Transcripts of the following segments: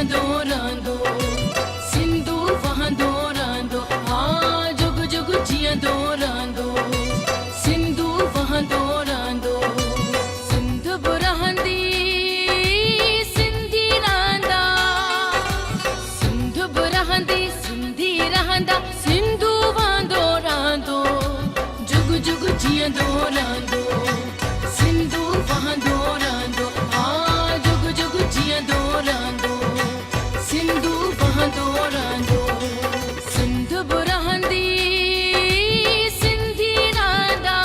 जीअंदो रहंदो, सिंधु वहंदो रहंदो, हाँ जुग जुग जीअंदो रहंदो, सिंधु वहंदो रहंदो। सिंध बि रहंदी सिंधी रहंदा, सिंध बि रहंदी सिंधी रहंदा, सिंधु वहंदो रहंदो, जुग जुग जीअंदो रहंदो, सिंधु वहंदो रहंदो, हाँ जुग जुग जीअंदो रहंदो, सिंधु वहंदो रहंदो। सिंध बि रहंदी सिंधी रहंदा।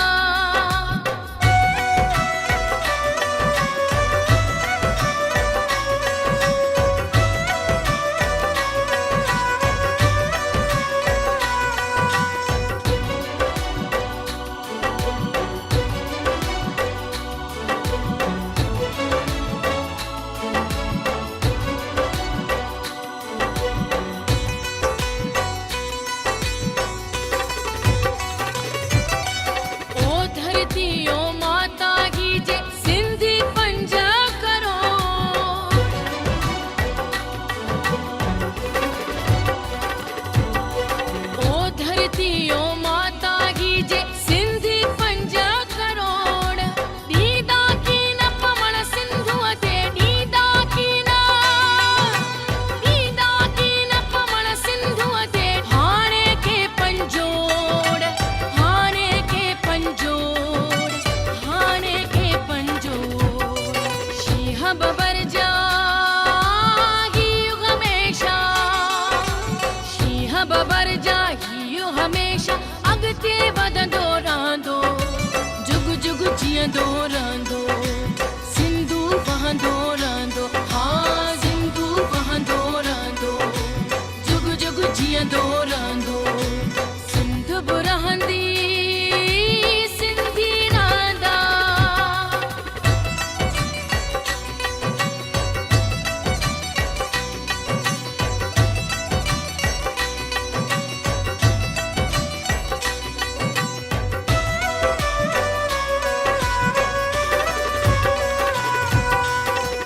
ओ धरती ओ माता की जे सिंधी पंज करो, ओ धरती ओ माता की जे सिंधी पंज करोड़, ॾींदा की न पवण सिंधुअ ते, ॾींदा की न पवण सिंधुअ ते, हाणे के पंजोड़, हाणे के पंजोड़, हाणे के पंजोड़। शींहं बबर जा हीउ हमेशा, शींहं बबर जा हीउ हमेशा, अॻिते वधंदो रहंदो, जुग जुग जीअंदो रहंदो, सिंधु वहंदो रहंदो, हाँ सिंधु वहंदो रहंदो, जुग जुग जीअंदो रहंदो। सिंध बि रहंदी सिंधी रहंदा।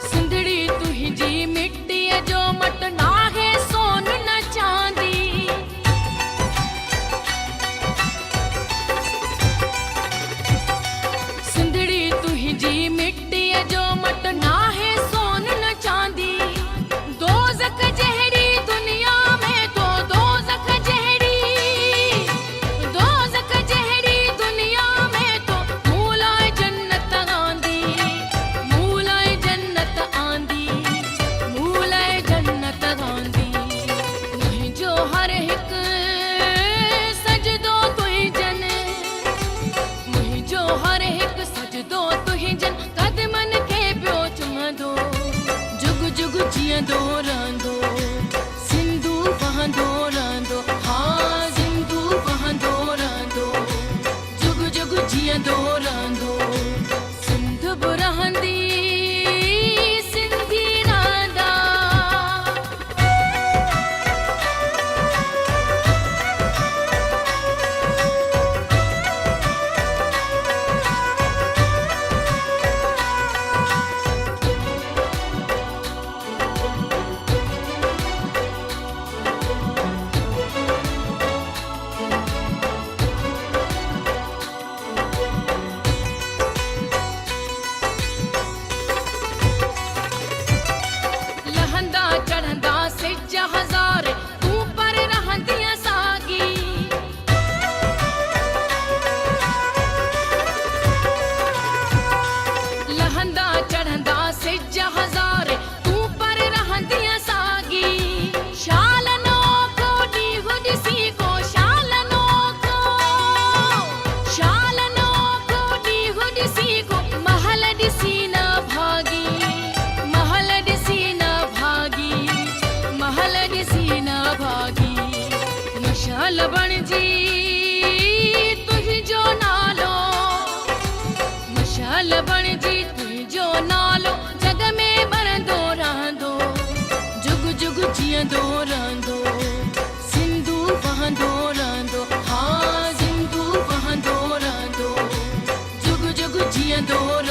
सिंधड़ी तुंहिंजी मिट्टीअ जो मट नाहे सोन न चांदी, सिंधड़ी तुंहिंजी मिट्टीअ जो मट नाहे सोन न चांदी। दोज़ख जहिड़ी दुनिया में तो दोज़ख जहिड़ी, दोज़ख जहिड़ी दुनिया में तो मूं लाइ जन्नत आंदी, मूं लाइ जन्नत आंदी, मूं लाइ जन्नत आंदी। मुंहिंजो हर हिकु सजदो तुंहिंजनि, मुंहिंजो हर हिकु सजदो तुंहिंजनि क़दमनि खे पियो चुमंदो, जुग जुग जीअंदो रहंदो, सिंधु वहंदो रहंदो, हाँ सिंधु वहंदो रहंदो, जुग जुग जीअंदो रहंदो। सिंध बि रहंदी सिंधी रहंदा। लहंदा चढ़ंदा सिज हज़ार, तूं पर रहंदीअ साॻी, लहंदा चढ़ंदा सिज हज़ार, तूं पर रहंदीअ साॻी। शालनो को ॾींहुं ॾिसी को, शालनो को ॾींहुं ॾिसी को, महल ॾिसी न भागी, महल ॾिसी न भागी, महल ॾिसी न भागी। मशाल बणिजी तुंहिंजो नालो, मशाल बणिजी तुंहिंजो नालो, जग में ॿरंदो रहंदो, जुग जुग जीअंदो रहंदो, सिंधु वहंदो रहंदो, हाँ सिंधु वहंदो रहंदो, जुग जुग जीअंदो रहंदो।